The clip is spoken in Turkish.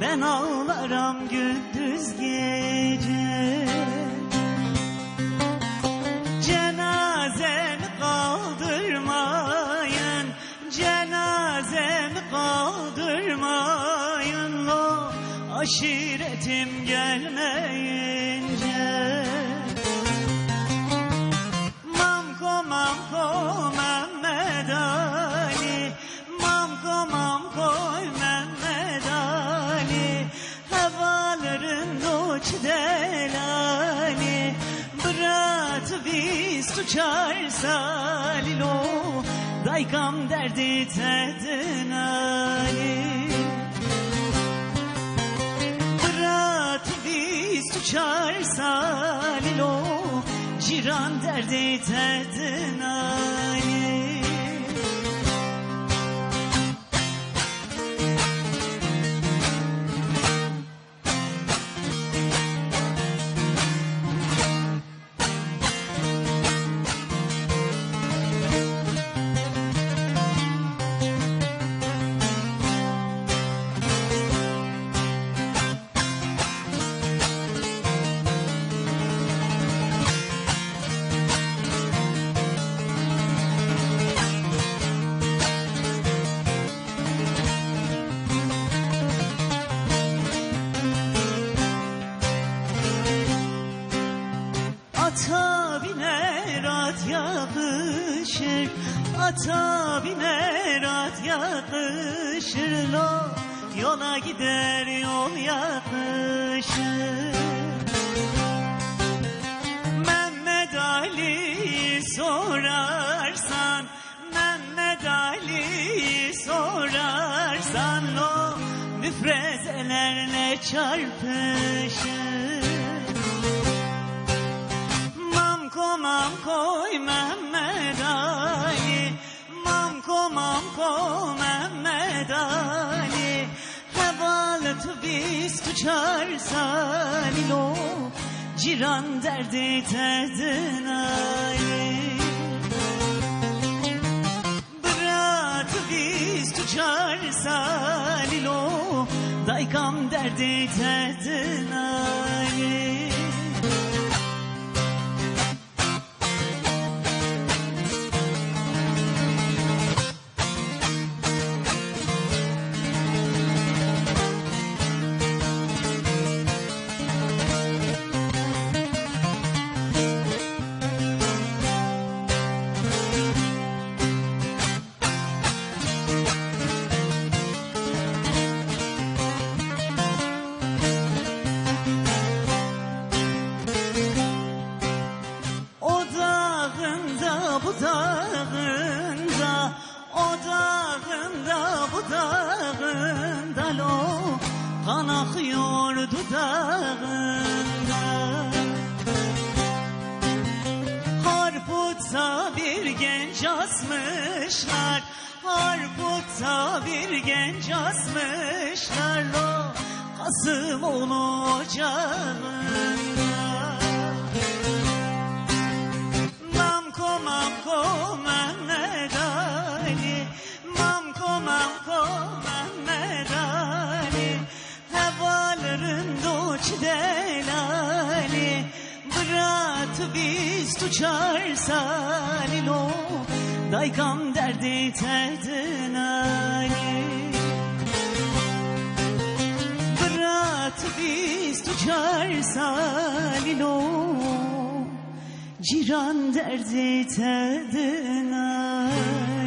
ben ağlarım gündüz gece. Cenazemi kaldırmayın, cenazemi kaldırmayın, lo aşiretim gelmeyince. Mamko mamko Mehmet Ali, mamko mamko Mehmet Ali, havaların uç delali, bırat biz tuçar salilo, daykam derdi tedin Ali. Bırat biz tuçar salilo, ciran derdi tedin Ali. Ata biner at yakışır, ata biner at yakışır, lo yola gider yol yakışır. Mehmet Ali'yi sorarsan, Mehmet Ali'yi sorarsan, lo müfrezelerle çarpışır. Mamko Mehmet Ali, mamko mamko Mehmet Ali, hevalet biz tuçar salilo, ciran derdi tedin Ali. Bırak biz tuçar salilo, daykam derdi tedin Ali. Bu dağında, o dağında, bu dağında, lo kan akıyor dudağında. Harputsa bir genç asmışlar, harputsa bir genç asmışlar, lo Kasımoğlu ocağında. Mamko Mehmet Ali, mamko mamko Mehmet Ali, hevaların doç delali, bırat biz tuçar salilo, daykam derdi tedin Ali. Bırat biz tuçar salilo, ciran derdi tedin Ali.